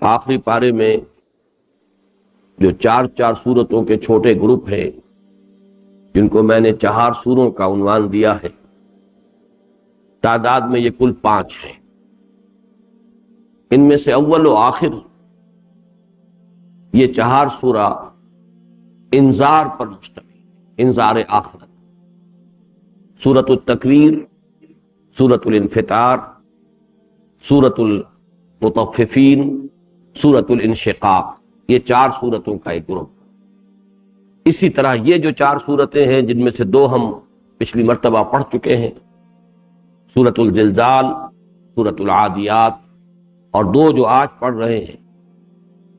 آخری پارے میں جو چار چار سورتوں کے چھوٹے گروپ ہیں جن کو میں نے 4 سوروں کا عنوان دیا ہے، تعداد میں یہ کل 5 ہیں۔ ان میں سے اول و آخر یہ 4 سورہ انذار پر مشتمل، انذار آخرت، سورۃ التکویر، سورۃ الانفطار، سورۃ المطففین، سورۃ الانشقاق، یہ 4 سورتوں کا ایک گروپ۔ اسی طرح یہ جو 4 سورتیں ہیں جن میں سے 2 ہم پچھلی مرتبہ پڑھ چکے ہیں، سورۃ الزلزال، سورۃ العادیات، اور 2 جو آج پڑھ رہے ہیں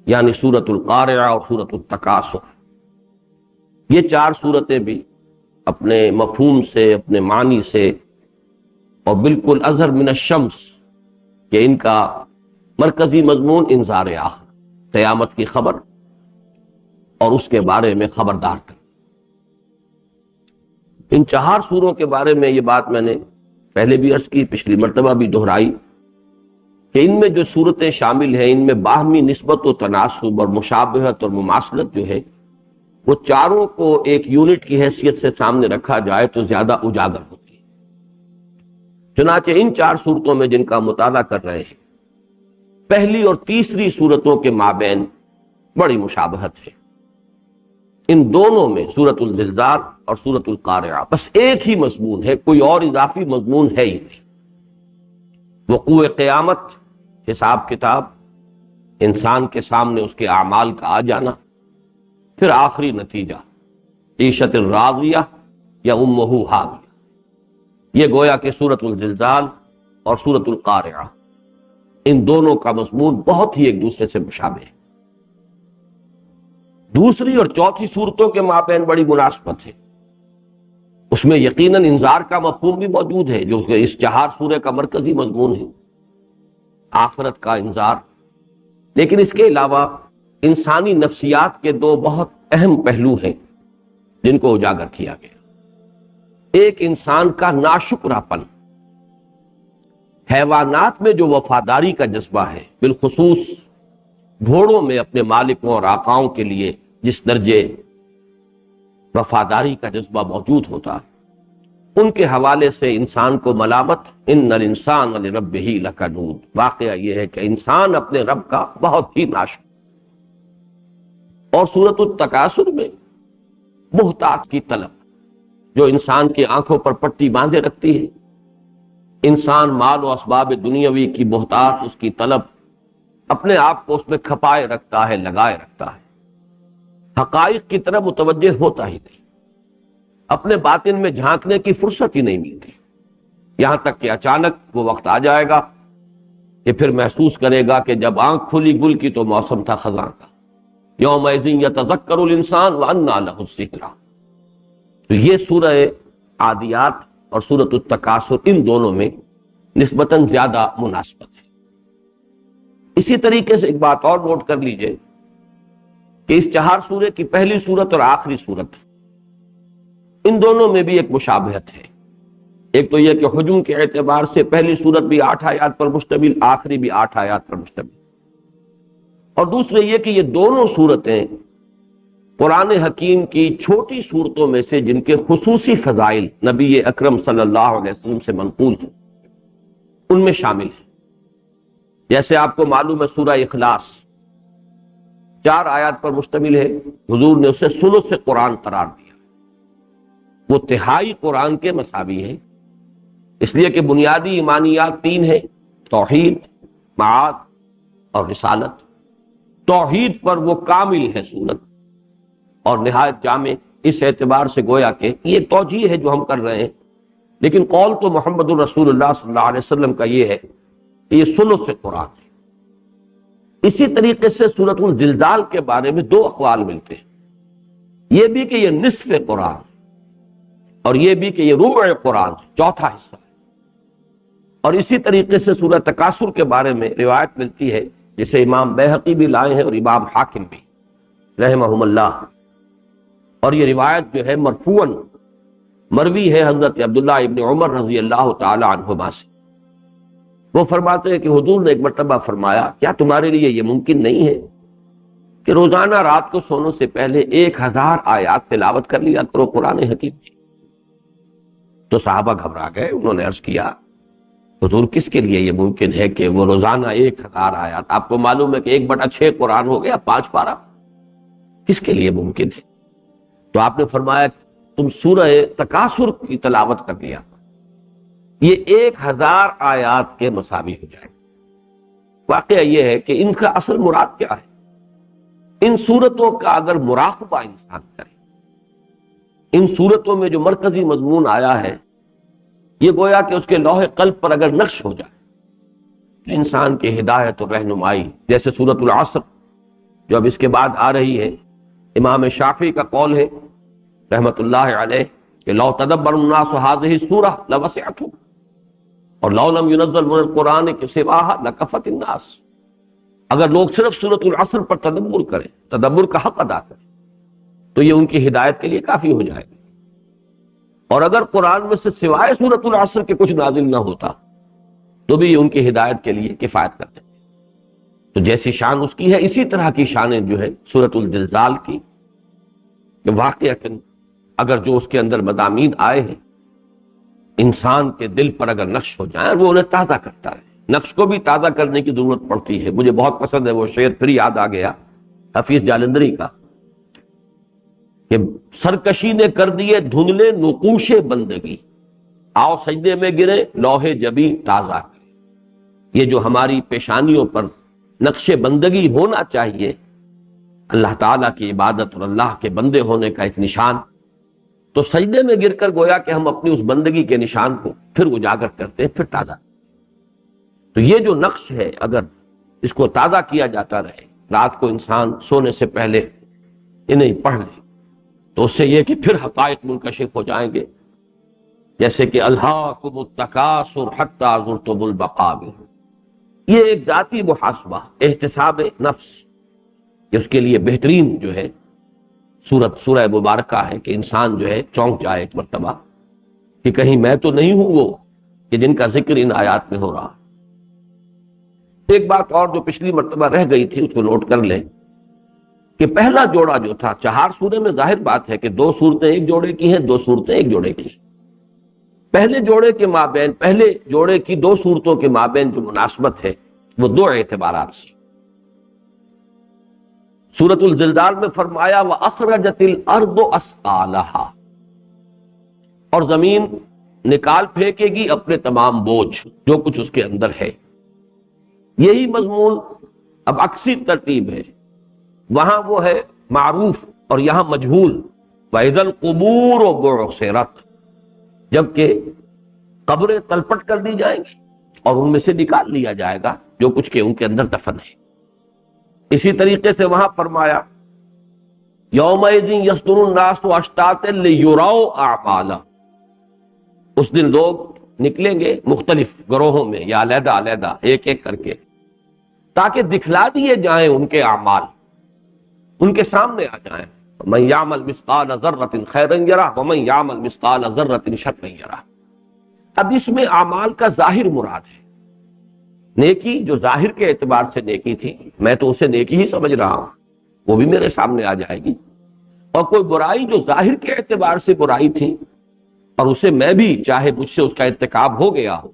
یعنی سورۃ القارعہ اور سورۃ التکاثر، یہ 4 سورتیں بھی اپنے مفہوم سے، اپنے معنی سے، اور بالکل اظہر من الشمس کہ ان کا مرکزی مضمون انذار آخر، قیامت کی خبر اور اس کے بارے میں خبردار کر۔ ان 4 سوروں کے بارے میں یہ بات میں نے پہلے بھی عرض کی، پچھلی مرتبہ بھی دہرائی کہ ان میں جو صورتیں شامل ہیں ان میں باہمی نسبت و تناسب اور مشابہت اور مماثلت جو ہے وہ چاروں کو ایک یونٹ کی حیثیت سے سامنے رکھا جائے تو زیادہ اجاگر ہوتی ہے۔ چنانچہ ان 4 صورتوں میں جن کا مطالعہ کر رہے ہیں، پہلی اور تیسری صورتوں کے مابین بڑی مشابہت ہے۔ ان دونوں میں سورۃ الزلزال اور سورۃ القارعہ بس ایک ہی مضمون ہے، کوئی اور اضافی مضمون ہے ہی نہیں۔ وقوع قیامت، حساب کتاب، انسان کے سامنے اس کے اعمال کا آ جانا، پھر آخری نتیجہ عیشت الراضیہ یا امہ ہاویہ، یہ گویا کہ سورۃ الزلزال اور سورۃ القارعہ ان دونوں کا مضمون بہت ہی ایک دوسرے سے مشابہ ہے۔ دوسری اور چوتھی صورتوں کے مابین بڑی مناسبت ہے، اس میں یقیناً انذار کا مفہوم بھی موجود ہے جو کہ اس 4 سورے کا مرکزی مضمون ہے، آخرت کا انذار، لیکن اس کے علاوہ انسانی نفسیات کے 2 بہت اہم پہلو ہیں جن کو اجاگر کیا گیا۔ ایک انسان کا ناشکرا پن، حیوانات میں جو وفاداری کا جذبہ ہے، بالخصوص گھوڑوں میں اپنے مالکوں اور آقاؤں کے لیے جس درجے وفاداری کا جذبہ موجود ہوتا، ان کے حوالے سے انسان کو ملامت، ان الانسان لربہ لکنود، واقعہ یہ ہے کہ انسان اپنے رب کا بہت ہی ناشکر۔ اور سورۃ التکاثر میں محتاط کی طلب جو انسان کی آنکھوں پر پٹی باندھے رکھتی ہے، انسان مال و اسباب دنیاوی کی محتاط، اس کی طلب، اپنے آپ کو اس میں کھپائے رکھتا ہے، لگائے رکھتا ہے، حقائق کی طرف متوجہ ہوتا ہی نہیں، اپنے باطن میں جھانکنے کی فرصت ہی نہیں ملتی، یہاں تک کہ اچانک وہ وقت آ جائے گا کہ پھر محسوس کرے گا کہ جب آنکھ کھلی گل کی تو موسم تھا خزاں کا، یومئذ یتذکر الانسان وانیٰ لہ الذکریٰ۔ تو یہ سورہ عادیات اور سورۃ التکاثر ان دونوں میں نسبتاً زیادہ مناسبت ہے۔ اسی طریقے سے ایک بات اور نوٹ کر لیجئے کہ اس 4 سورے کی پہلی سورت اور آخری سورت، ان دونوں میں بھی ایک مشابہت ہے۔ ایک تو یہ کہ حجم کے اعتبار سے پہلی سورت بھی 8 آیات پر مشتمل، آخری بھی 8 آیات پر مشتمل، اور دوسرے یہ کہ یہ دونوں سورتیں قرآن حکیم کی چھوٹی صورتوں میں سے جن کے خصوصی فضائل نبی اکرم صلی اللہ علیہ وسلم سے منقول ہیں ان میں شامل ہیں۔ جیسے آپ کو معلوم ہے سورہ اخلاص 4 آیات پر مشتمل ہے، حضور نے اسے ثلث قرآن قرار دیا، وہ تہائی قرآن کے مساوی ہے، اس لیے کہ بنیادی ایمانیات 3 ہیں، توحید، معاد اور رسالت۔ توحید پر وہ کامل ہے سورت اور نہایت جامع، اس اعتبار سے گویا کہ یہ توجیہ ہے جو ہم کر رہے ہیں، لیکن قول تو محمد الرسول اللہ صلی اللہ علیہ وسلم کا یہ ہے کہ یہ ثلث قرآن ہے۔ اسی طریقے سے سورۃ الزلزال کے بارے میں 2 اقوال ملتے ہیں، یہ بھی کہ یہ نصف قرآن اور یہ بھی کہ یہ ربع قرآن، چوتھا حصہ ہے۔ اور اسی طریقے سے سورہ تکاثر کے بارے میں روایت ملتی ہے جسے امام بیہقی بھی لائے ہیں اور امام حاکم بھی رحمہم اللہ، اور یہ روایت جو ہے مرفوعاً مروی ہے حضرت عبداللہ ابن عمر رضی اللہ تعالی عنہما سے وہ فرماتے ہیں کہ حضور نے ایک مرتبہ فرمایا کیا تمہارے لیے یہ ممکن نہیں ہے کہ روزانہ رات کو سونے سے پہلے 1000 آیات تلاوت کر لیا کرو قرآن حکیم کی؟ تو صحابہ گھبرا گئے، انہوں نے عرض کیا حضور کس کے لیے یہ ممکن ہے کہ وہ روزانہ 1000 آیات؟ آپ کو معلوم ہے کہ 1/6 قرآن ہو گیا، 5 پارہ، کس کے لیے ممکن ہے؟ تو آپ نے فرمایا تم سورہ تکاثر کی تلاوت کر لیا، یہ 1000 آیات کے مساوی ہو جائے۔ واقعہ یہ ہے کہ ان کا اصل مراد کیا ہے؟ ان صورتوں کا اگر مراقبہ انسان کرے، ان صورتوں میں جو مرکزی مضمون آیا ہے یہ گویا کہ اس کے لوح قلب پر اگر نقش ہو جائے تو انسان کی ہدایت اور رہنمائی، جیسے سورۃ العصر جو اب اس کے بعد آ رہی ہے، امام شافعی کا قول ہے رحمت اللہ علیہ کہ لو تدبر الناس هذه السورہ لوسعتهم، اور لو لم ينزل من القرآن سواها لکفت الناس، اگر لوگ صرف سورۃ العصر پر تدبر کریں، تدبر کا حق ادا کریں، تو یہ ان کی ہدایت کے لیے کافی ہو جائے گا۔ اور اگر قرآن میں سے سوائے سورۃ العصر کے کچھ نازل نہ ہوتا تو بھی یہ ان کی ہدایت کے لیے کفایت کرتے۔ تو جیسی شان اس کی ہے اسی طرح کی شانیں جو ہے سورۃ الزلزال کی، کہ واقعہ اگر جو اس کے اندر مضامین آئے ہیں انسان کے دل پر اگر نقش ہو جائیں، وہ انہیں تازہ کرتا ہے۔ نقش کو بھی تازہ کرنے کی ضرورت پڑتی ہے۔ مجھے بہت پسند ہے وہ شعر، پھر یاد آ گیا حفیظ جالندری کا، کہ سرکشی نے کر دیے دھندلے نقوش بندگی، آؤ سجدے میں گرے لوح جبی تازہ کرے۔ یہ جو ہماری پیشانیوں پر نقش بندگی ہونا چاہیے، اللہ تعالیٰ کی عبادت اور اللہ کے بندے ہونے کا ایک نشان، تو سجدے میں گر کر گویا کہ ہم اپنی اس بندگی کے نشان کو پھر اجاگر کرتے ہیں، پھر تازہ۔ تو یہ جو نقش ہے اگر اس کو تازہ کیا جاتا رہے، رات کو انسان سونے سے پہلے انہیں پڑھ لے، تو اس سے یہ کہ پھر حقائق منکشف ہو جائیں گے، جیسے کہ الہاکم التکاثر حتی زرتم المقابر۔ یہ ایک ذاتی محاسبہ، احتساب نفس، کہ اس کے لیے بہترین جو ہے سورہ مبارکہ ہے کہ انسان جو ہے چونک جائے ایک مرتبہ کہ کہیں میں تو نہیں ہوں وہ کہ جن کا ذکر ان آیات میں ہو رہا۔ ایک بات اور جو پچھلی مرتبہ رہ گئی تھی اس کو نوٹ کر لیں کہ پہلا جوڑا جو تھا 4 سورے میں، ظاہر بات ہے کہ 2 صورتیں ایک جوڑے کی ہیں، 2 صورتیں ایک جوڑے کی۔ پہلے جوڑے کے مابین، پہلے جوڑے کی 2 صورتوں کے مابین جو مناسبت ہے وہ 2 اعتبارات سے۔ سورۃ الزلزال میں فرمایا وَأَخْرَجَتِ الْأَرْضُ أَثْقَالَهَا، اور زمین نکال پھینکے گی اپنے تمام بوجھ، جو کچھ اس کے اندر ہے۔ یہی مضمون اب عکسی ترتیب ہے، وہاں وہ ہے معروف اور یہاں مجہول۔ وَإِذَا الْقُبُورُ بُعْثِرَتْ، جبکہ قبریں تلپٹ کر دی جائیں گی اور ان میں سے نکال لیا جائے گا جو کچھ کہ ان کے اندر دفن ہے۔ اسی طریقے سے وہاں فرمایا یومئذ یصدر الناس اشتاتا لیروا اعمالهم، اس دن لوگ نکلیں گے مختلف گروہوں میں یا علیحدہ علیحدہ ایک ایک کر کے، تاکہ دکھلا دیے جائیں ان کے اعمال، ان کے سامنے آ جائیں۔ من یعمل مثقال ذرۃ خیرا یرہ ومن یعمل مثقال ذرۃ شرا یرہ۔ اب اس میں اعمال کا ظاہر مراد ہے، نیکی جو ظاہر کے اعتبار سے نیکی تھی میں تو اسے نیکی ہی سمجھ رہا ہوں، وہ بھی میرے سامنے آ جائے گی، اور کوئی برائی جو ظاہر کے اعتبار سے برائی تھی اور اسے میں بھی چاہے مجھ سے اس کا ارتکاب ہو گیا ہو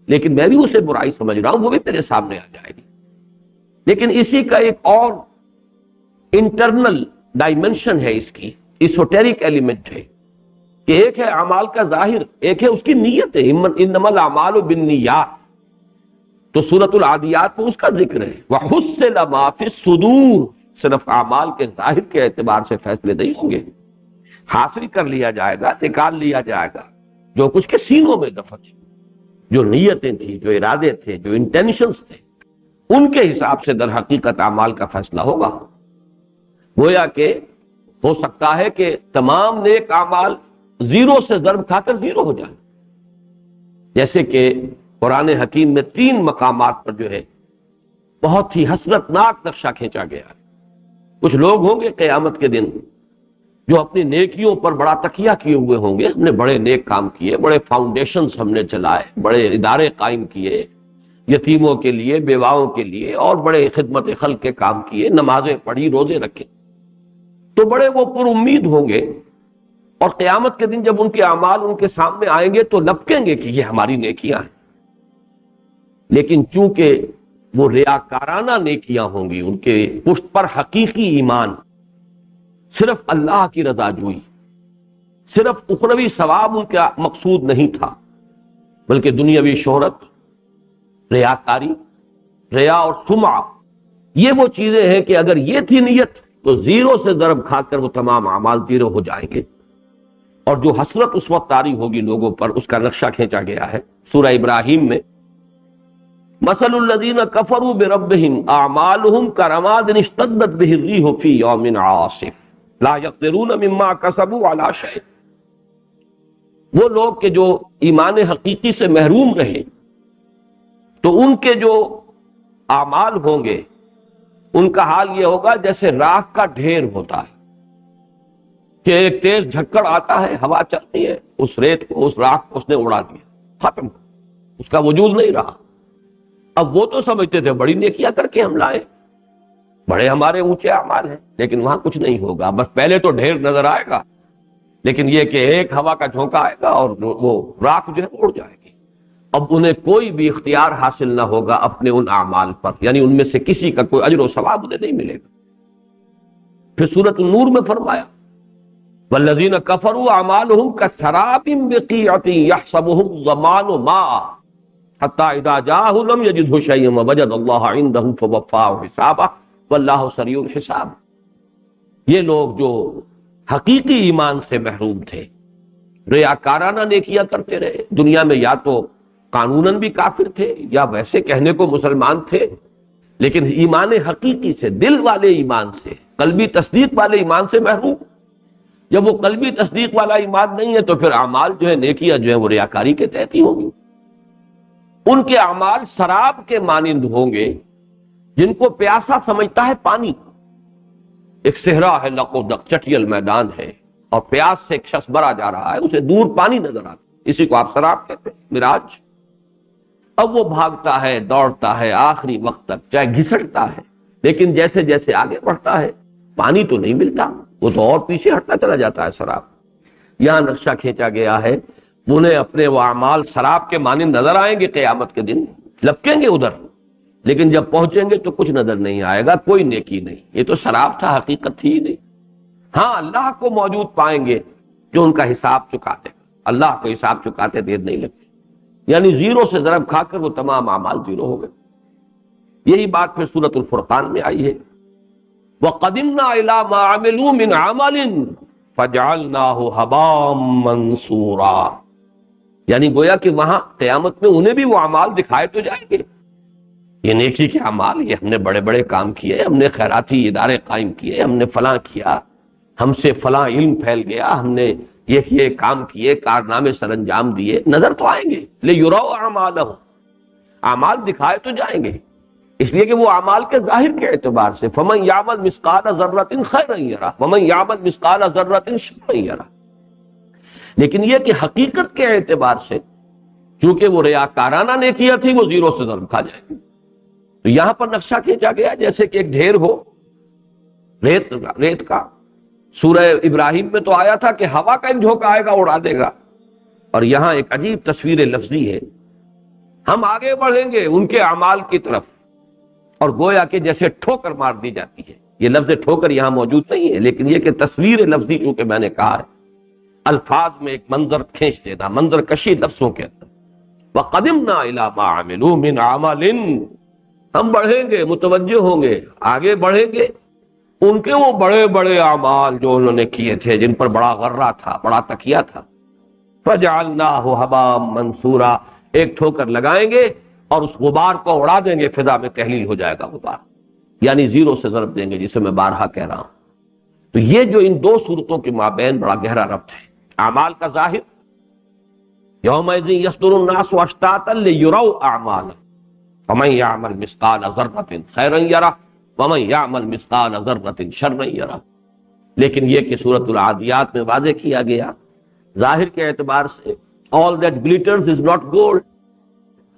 لیکن میں بھی اسے برائی سمجھ رہا ہوں، وہ بھی میرے سامنے آ جائے گی۔ لیکن اسی کا ایک اور انٹرنل ڈائمنشن ہے، اس کی ایسوٹیرک ایلیمنٹ ہے کہ ایک ہے اعمال کا ظاہر، ایک ہے اس کی نیت ہے، انما الاعمال بالنیات۔ تو سورۃ العادیات میں اس کا ذکر ہے وَحُصِّلَ مَا فِي الصُّدُورِ، صرف اعمال کے ظاہر کے اعتبار سے فیصلے نہیں ہوں گے، حاصل کر لیا جائے گا، نکال لیا جائے گا جو کچھ کے سینوں میں دفن تھی، جو نیتیں تھیں، جو ارادے تھے، جو انٹینشنز تھے، ان کے حساب سے در حقیقت اعمال کا فیصلہ ہوگا۔ گویا کہ ہو سکتا ہے کہ تمام نیک اعمال 0 سے ضرب کھا کر 0 ہو جائیں، جیسے کہ قرآن حکیم میں 3 مقامات پر جو ہے بہت ہی حسرتناک نقشہ کھینچا گیا ہے۔ کچھ لوگ ہوں گے قیامت کے دن جو اپنی نیکیوں پر بڑا تکیہ کیے ہوئے ہوں گے، ہم نے بڑے نیک کام کیے، بڑے فاؤنڈیشنز ہم نے چلائے، بڑے ادارے قائم کیے، یتیموں کے لیے، بیواؤں کے لیے، اور بڑے خدمت خلق کے کام کیے، نمازیں پڑھی، روزے رکھے، تو بڑے وہ پر امید ہوں گے، اور قیامت کے دن جب ان کے اعمال ان کے سامنے آئیں گے تو لپکیں گے کہ یہ ہماری نیکیاں ہیں۔ لیکن چونکہ وہ ریاکارانہ نیکیاں ہوں گی، ان کے پشت پر حقیقی ایمان، صرف اللہ کی رضا جوئی، صرف اخروی ثواب ان کا مقصود نہیں تھا، بلکہ دنیاوی شہرت، ریاکاری، ریا اور سمعہ، یہ وہ چیزیں ہیں کہ اگر یہ تھی نیت تو زیرو سے ضرب کھا کر وہ تمام اعمال زیرو ہو جائیں گے، اور جو حسرت اس وقت طاری ہوگی لوگوں پر، اس کا نقشہ کھینچا گیا ہے سورہ ابراہیم میں۔ مثل الذین کفروا بربہم اعمالہم کرماد اشتدت بہ الریح فی یوم عاصف لا یقدرون مما کسبوا علی شیء۔ وہ لوگ کہ جو ایمان حقیقی سے محروم رہے تو ان کے جو اعمال ہوں گے ان کا حال یہ ہوگا جیسے راکھ کا ڈھیر ہوتا ہے کہ ایک تیز جھکڑ آتا ہے، ہوا چلتی ہے، اس ریت کو، اس راکھ کو اس نے اڑا دیا، ختم، اس کا وجود نہیں رہا۔ اب وہ تو سمجھتے تھے بڑی نیکیاں کر کے ہم لائے، بڑے ہمارے اونچے اعمال ہیں، لیکن وہاں کچھ نہیں ہوگا، بس پہلے تو ڈھیر نظر آئے گا، لیکن یہ کہ ایک ہوا کا جھونکا آئے گا اور وہ راکھ جو ہے اڑ جائے گی۔ اب انہیں کوئی بھی اختیار حاصل نہ ہوگا اپنے ان اعمال پر، یعنی ان میں سے کسی کا کوئی اجر و ثواب انہیں نہیں ملے گا۔ پھر سورۃ النور میں فرمایا والذین کفروا اعمالہم کسراب بقیعۃ یحسبہ الظمآن ماء حتی اذا جاءہ لم یجدہ شیئا ووجد اللہ عندہ فوفاہ حسابہ واللہ سریع الحساب۔ یہ لوگ جو حقیقی ایمان سے محروم تھے، ریاکارانہ نیکیاں کرتے رہے، دنیا میں یا تو قانوناً بھی کافر تھے یا ویسے کہنے کو مسلمان تھے، لیکن ایمان حقیقی سے، دل والے ایمان سے، قلبی تصدیق والے ایمان سے محروم۔ جب وہ قلبی تصدیق والا ایمان نہیں ہے تو پھر اعمال جو ہے، نیکیاں جو ہیں، وہ ریاکاری کے تحت ہی ہوں گی۔ ان کے اعمال سراب کے مانند ہوں گے، جن کو پیاسا سمجھتا ہے پانی، ایک صحرا ہے، لقودق چٹیل میدان ہے، اور پیاس سے ایک شخص برا جا رہا ہے، اسے دور پانی نظر آتا، اسی کو آپ سراب کہتے ہیں، مراج۔ اب وہ بھاگتا ہے، دوڑتا ہے آخری وقت تک، چاہے گھسٹتا ہے، لیکن جیسے جیسے آگے بڑھتا ہے پانی تو نہیں ملتا، وہ تو اور پیچھے ہٹتا چلا جاتا ہے سراب۔ یہاں نقشہ کھینچا گیا ہے، انہیں اپنے وہ اعمال سراب کے مانند نظر آئیں گے قیامت کے دن، لپکیں گے ادھر، لیکن جب پہنچیں گے تو کچھ نظر نہیں آئے گا، کوئی نیکی نہیں، یہ تو سراب تھا، حقیقت تھی ہی نہیں۔ ہاں اللہ کو موجود پائیں گے جو ان کا حساب چکاتے، اللہ کو حساب چکاتے دیر نہیں لگتی، یعنی زیرو سے ضرب کھا کر وہ تمام اعمال زیرو ہو گئے۔ یہی بات پھر سورۃ الفرقان میں آئی ہے وَقَدِمْنَا إِلَىٰ مَا عَمِلُوا مِنْ عَمَلٍ فَجَعَلْنَاهُ هَبَاءً مَّنثُورًا، یعنی گویا کہ وہاں قیامت میں انہیں بھی وہ اعمال دکھائے تو جائیں گے، یہ نیکی کے اعمال، یہ ہم نے بڑے بڑے کام کیے، ہم نے خیراتی ادارے قائم کیے، ہم نے فلاں کیا، ہم سے فلاں علم پھیل گیا، ہم نے یہ کام کیے، کارنامے سر انجام دیے، نظر تو آئیں گے، لِيُرَوْا أَعْمَالَهُمْ، اعمال دکھائے تو جائیں گے، اس لیے کہ وہ اعمال کے ظاہر کے اعتبار سے فَمَن يَعْمَلْ مِثْقَالَ ذَرَّةٍ خَيْرًا يَرَهُ وَمَن يَعْمَلْ مِثْقَالَ ذَرَّةٍ شَرًّا يَرَهُ، لیکن یہ کہ حقیقت کے اعتبار سے چونکہ وہ ریاکارانہ نیکیاں تھی، وہ زیرو سے ضرب کھا جائیں گے۔ تو یہاں پر نقشہ کھینچا گیا جیسے کہ ایک ڈھیر ہو ریت کا۔ سورہ ابراہیم میں تو آیا تھا کہ ہوا کا ایک جھونکا آئے گا اڑا دے گا، اور یہاں ایک عجیب تصویر لفظی ہے، ہم آگے بڑھیں گے ان کے اعمال کی طرف، اور گویا کہ جیسے ٹھوکر مار دی جاتی ہے، یہ لفظ ٹھوکر یہاں موجود نہیں ہے، لیکن یہ کہ تصویر لفظی چونکہ میں نے کہا ہے، الفاظ میں ایک منظر کھینچ دینا، منظر کشی لفظوں کے اندر۔ وَقَدِمْنَا إِلَىٰ مَا عَمِلُوا مِنْ عَمَلٍ، ہم بڑھیں گے، متوجہ ہوں گے، آگے بڑھیں گے ان کے وہ بڑے بڑے اعمال جو انہوں نے کیے تھے، جن پر بڑا غرہ تھا، بڑا تکیہ تھا، فَجَعَلْنَاهُ هَبَاءً مَّنثُورًا، ایک ٹھوکر لگائیں گے اور اس غبار کو اڑا دیں گے، فضا میں تحلیل ہو جائے گا غبار، یعنی زیرو سے ضرب دیں گے، جسے میں بارہا کہہ رہا ہوں۔ تو یہ جو ان دو صورتوں کے مابین بڑا گہرا ربط ہے، اعمال کا ظاہر، یومئذ یصدر الناس اشتاتا لیروا اعمالهم فمن يعمل مثقال ذرة خيرا يره ومن يعمل مثقال ذرة شرا يره، لیکن یہ کہ سورۃ العادیات میں واضح کیا گیا ظاہر کے اعتبار سے all that glitters is not gold،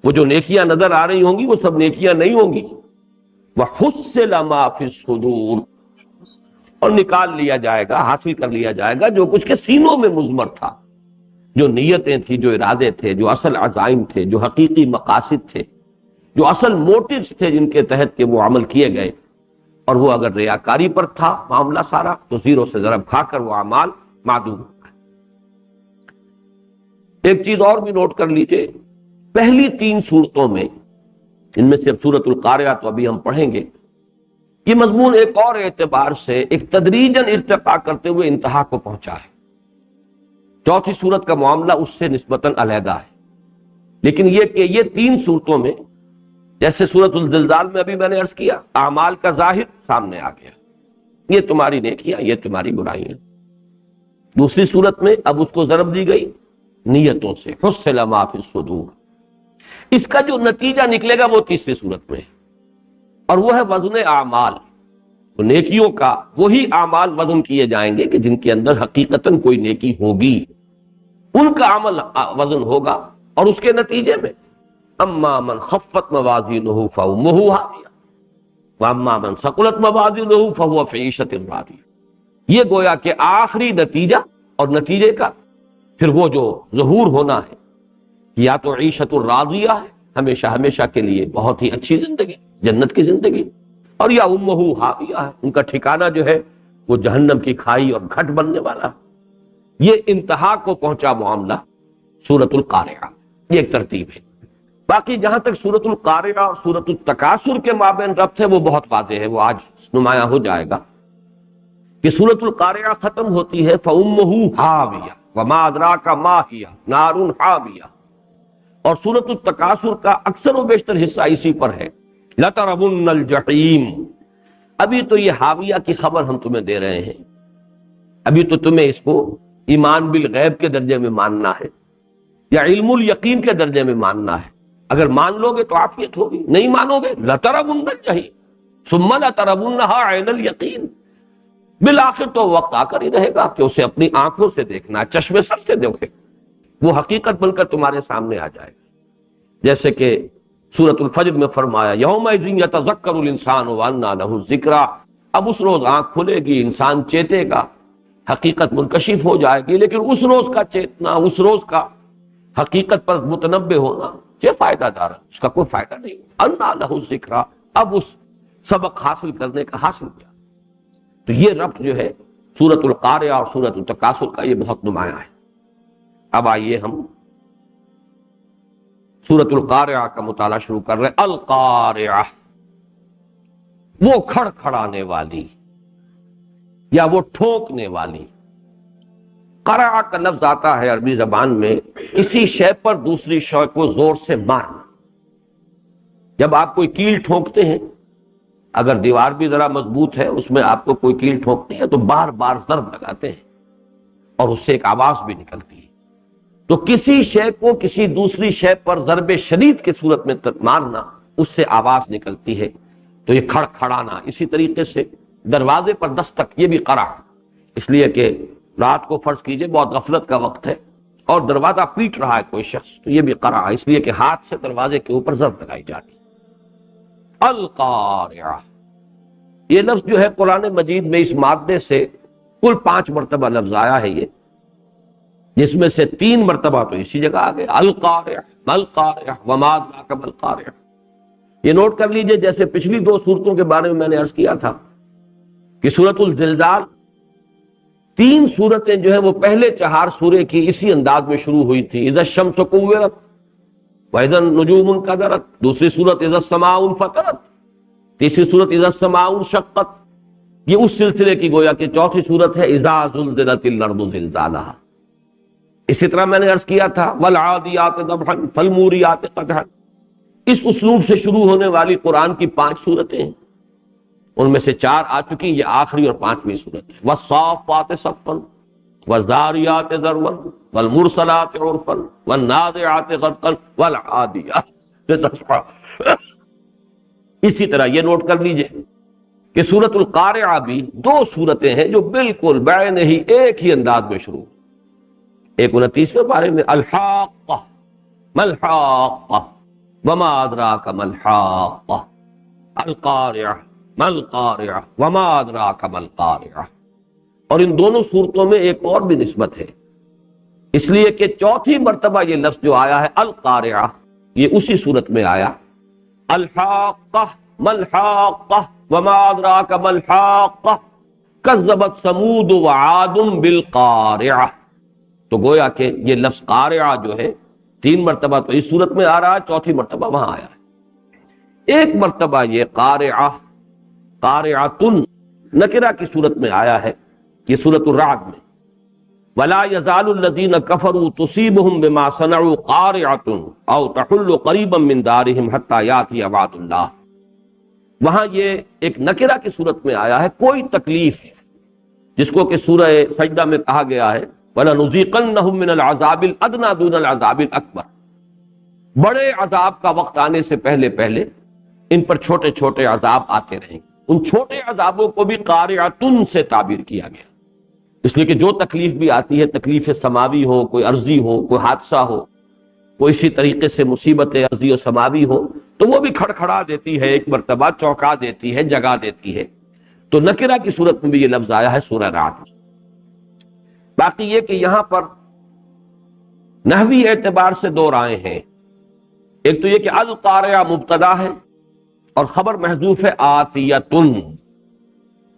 وہ جو نیکیاں نظر آ رہی ہوں گی وہ سب نیکیاں نہیں ہوں گی. وَحُصِّلَ مَا فِي الصُّدُورِ، اور نکال لیا جائے گا، حاصل کر لیا جائے گا جو کچھ کے سینوں میں مضمر تھا، جو نیتیں تھیں، جو ارادے تھے، جو اصل عزائم تھے، جو حقیقی مقاصد تھے، جو اصل موٹیوز تھے جن کے تحت کہ وہ عمل کیے گئے. اور وہ اگر ریاکاری پر تھا معاملہ سارا تو زیرو سے ضرب کھا کر وہ اعمال معدوم. ایک چیز اور بھی نوٹ کر لیجئے، پہلی 3 صورتوں میں، ان میں سے سورۃ القارعہ تو ابھی ہم پڑھیں گے، یہ مضمون ایک اور اعتبار سے ایک تدریجاً ارتقا کرتے ہوئے انتہا کو پہنچا ہے. چوتھی صورت کا معاملہ اس سے نسبتاً علیحدہ ہے، لیکن یہ کہ یہ 3 صورتوں میں، جیسے سورۃ الزلزال میں ابھی میں نے عرض کیا، اعمال کا ظاہر سامنے آ گیا، یہ تمہاری نیکیاں، یہ تمہاری برائیاں. دوسری صورت میں اب اس کو ضرب دی گئی نیتوں سے، حُصِّلَ مَا فِي الصُّدُورِ. اس کا جو نتیجہ نکلے گا وہ تیسری صورت میں ہے، اور وہ ہے وزن اعمال. تو نیکیوں کا وہی اعمال وزن کیے جائیں گے کہ جن کے اندر حقیقتاً کوئی نیکی ہوگی، ان کا عمل وزن ہوگا. اور اس کے نتیجے میں اما من خفت موازینہ فامہ ہاویہ واما من ثقلت موازینہ فہو فی عیشۃ راضیہ. یہ گویا کہ آخری نتیجہ، اور نتیجے کا پھر وہ جو ظہور ہونا ہے، یا تو عیشۃ الراضیہ ہے، ہمیشہ ہمیشہ کے لیے بہت ہی اچھی زندگی، جنت کی زندگی، اور یا امہ ہاویہ ہے، ان کا ٹھکانہ جو ہے وہ جہنم کی کھائی اور گھٹ بننے والا. یہ انتہا کو پہنچا معاملہ سورۃ القارعہ. یہ ایک ترتیب ہے. باقی جہاں تک سورۃ القارعہ اور سورۃ التکاثر کے مابین ربط ہے وہ بہت واضح ہے، وہ آج نمایاں ہو جائے گا کہ سورۃ القارعہ ختم ہوتی ہے فَأُمُّهُ حَاوِيَةٌ وَمَا أَدْرَاكَ مَا هِيَ نَارٌ حَامِيَةٌ، اور سورۃ التکاثر کا اکثر و بیشتر حصہ اسی پر ہے، لَتَرَوُنَّ الْجَحِيمَ. ابھی تو یہ حاویہ کی خبر ہم تمہیں دے رہے ہیں، ابھی تو تمہیں اس کو ایمان بالغیب کے درجے میں ماننا ہے یا علم الیقین کے درجے میں ماننا ہے. اگر مان لو گے تو عافیت ہوگی، نہیں مانو گے لَتَرَوُنَّ الْجَحِيمَ ثُمَّ لَتَرَوُنَّهَا عَيْنَ الْيَقِينِ. بالآخر تو وقت آ کر ہی رہے گا کہ اسے اپنی آنکھوں سے دیکھنا، چشمے سر سے دیکھے، وہ حقیقت بن کر تمہارے سامنے آ جائے گا. جیسے کہ سورۃ الفجر میں فرمایا یومئذ یتذکر الانسان وانیٰ لہ الذکریٰ. اب اس روز آنکھ کھلے گی، انسان چیتے گا، حقیقت منکشف ہو جائے گی، لیکن اس روز کا چیتنا، اس روز کا حقیقت پر متنبہ ہونا کیا فائدہ دار ہے؟ اس کا کوئی فائدہ نہیں. انیٰ لہ الذکریٰ، اب اس سبق حاصل کرنے کا حاصل کیا. تو یہ ربط جو ہے سورۃ القارعہ اور سورۃ التکاثر کا یہ بہت نمایاں ہے. اب آئیے ہم سورۃ القارعہ کا مطالعہ شروع کر رہے ہیں. القارعہ، وہ کھڑ کھڑانے والی یا وہ ٹھونکنے والی. قرع کا لفظ آتا ہے عربی زبان میں کسی شے پر دوسری شے کو زور سے مارنا. جب آپ کوئی کیل ٹھونکتے ہیں، اگر دیوار بھی ذرا مضبوط ہے، اس میں آپ کو کوئی کیل ٹھونکتی ہے تو بار بار ضرب لگاتے ہیں اور اس سے ایک آواز بھی نکلتی ہے. تو کسی شے کو کسی دوسری شے پر ضرب شدید کی صورت میں مارنا، اس سے آواز نکلتی ہے. تو یہ کھڑ کھڑانا. اسی طریقے سے دروازے پر دستک، یہ بھی قرع، اس لیے کہ رات کو فرض کیجئے بہت غفلت کا وقت ہے اور دروازہ پیٹ رہا ہے کوئی شخص، تو یہ بھی قرع، اس لیے کہ ہاتھ سے دروازے کے اوپر ضرب لگائی جاتی. القارعہ، یہ لفظ جو ہے قرآن مجید میں اس مادے سے کل 5 مرتبہ لفظ آیا ہے، یہ جس میں سے 3 مرتبہ تو اسی جگہ آ گئے. القارعہ القارعہ وما ادراک ما القارعہ. یہ نوٹ کر لیجئے، جیسے پچھلی 2 صورتوں کے بارے میں نے عرض کیا تھا کہ سورۃ الزلزال 3 صورتیں جو ہیں وہ پہلے 4 سورے کی اسی انداز میں شروع ہوئی تھی. اذا الشمس کورت وَإِذَا النُّجُومُ انْكَدَرَتْ، دوسری صورت اذا السماء انفطرت، تیسری صورت اذا السماء انشقت. یہ اس سلسلے کی گویا کہ چوتھی صورت ہے اذا زلزلت الارض زلزالها. اسی طرح میں نے عرض کیا تھا والعادیات ضبحا فالموریات قدحا. اس اسلوب سے شروع ہونے والی قرآن کی 5 صورتیں ہیں، ان میں سے 4 آ چکی، یہ آخری اور 5ویں صورت ہے. والصافات صفا والذاریات ذروا والمرسلات عرفا والنازعات غرقا والعادیات ضبحا. اسی طرح یہ نوٹ کر لیجئے کہ سورۃ القارعہ بھی 2 صورتیں ہیں جو بالکل بعین ہی ایک ہی انداز میں شروع. ایک 29ویں پارے میں الحاقہ ما الحاقہ، وما ادراک ما الحاقہ القارعہ ما القارعہ وما ادراک ما القارعہ. اور ان دونوں صورتوں میں ایک اور بھی نسبت ہے، اس لیے کہ چوتھی مرتبہ یہ لفظ جو آیا ہے القارعہ، یہ اسی صورت میں آیا الحاقہ ما الحاقہ وما ادراک ما الحاقہ کذبت ثمود وعاد بالقارعہ. تو گویا کہ یہ لفظ قارعہ جو ہے 3 مرتبہ تو اس صورت میں آ رہا ہے، چوتھی مرتبہ وہاں آیا ہے. ایک مرتبہ یہ قارعہ قارعۃن نکرہ کی صورت میں آیا ہے، یہ سورۃ الرعد میں ولا يزال الذين كفروا تصيبهم بما صنعوا قارعة او تحل قريبا من دارهم حتى ياتي وعد الله. وہاں یہ ایک نکرہ کی صورت میں آیا ہے، کوئی تکلیف جس کو کہ سورہ سجدہ میں کہا گیا ہے وَلَنُذِيقَنَّهُم مِّنَ الْعَذَابِ الْأَدْنَىٰ دُونَ الْعَذَابِ الْأَكْبَرِ. بڑے عذاب کا وقت آنے سے پہلے پہلے ان پر چھوٹے چھوٹے عذاب آتے رہیں گے. ان چھوٹے عذابوں کو بھی قارعۃن سے تعبیر کیا گیا، اس لیے کہ جو تکلیف بھی آتی ہے، تکلیف سماوی ہو، کوئی عرضی ہو، کوئی حادثہ ہو، کوئی اسی طریقے سے مصیبت عرضی و سماوی ہو، تو وہ بھی کھڑکھڑا دیتی ہے، ایک مرتبہ چونکا دیتی ہے، جگا دیتی ہے. تو نکرہ کی صورت میں بھی یہ لفظ آیا ہے سورہ رعد. باقی یہ کہ یہاں پر نحوی اعتبار سے 2 رائے ہیں. ایک تو یہ کہ القارعہ مبتدا ہے اور خبر محذوف ہے آتیتن،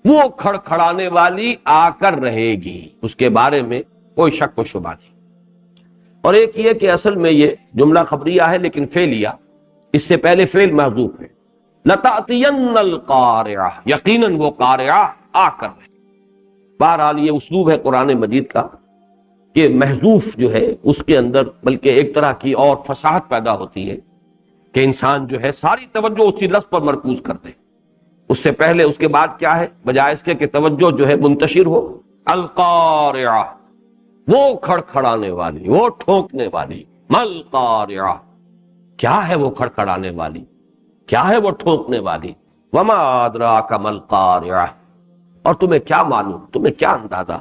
وہ کھڑکھڑانے والی آ کر رہے گی، اس کے بارے میں کوئی شک و شبہ نہیں. اور ایک یہ کہ اصل میں یہ جملہ خبریہ ہے لیکن فعلیہ، اس سے پہلے فعل محذوف ہے. لتأتین القارعہ، یقیناً وہ قارعہ آ کر رہے. بہرحال یہ اسلوب ہے قرآن مجید کا کہ محذوف جو ہے اس کے اندر بلکہ ایک طرح کی اور فصاحت پیدا ہوتی ہے کہ انسان جو ہے ساری توجہ اسی لفظ پر مرکوز کر دے. اس سے پہلے اس کے بعد کیا ہے، بجائے اس کے کہ توجہ جو ہے منتشر ہو. القارعہ، وہ کھڑکھڑانے والی، وہ ٹھونکنے والی. مل قارعہ، کیا ہے وہ کھڑکھڑانے والی، کیا ہے وہ ٹھونکنے والی. وما ادراک مل قارعہ، اور تمہیں کیا معلوم، تمہیں کیا اندازہ،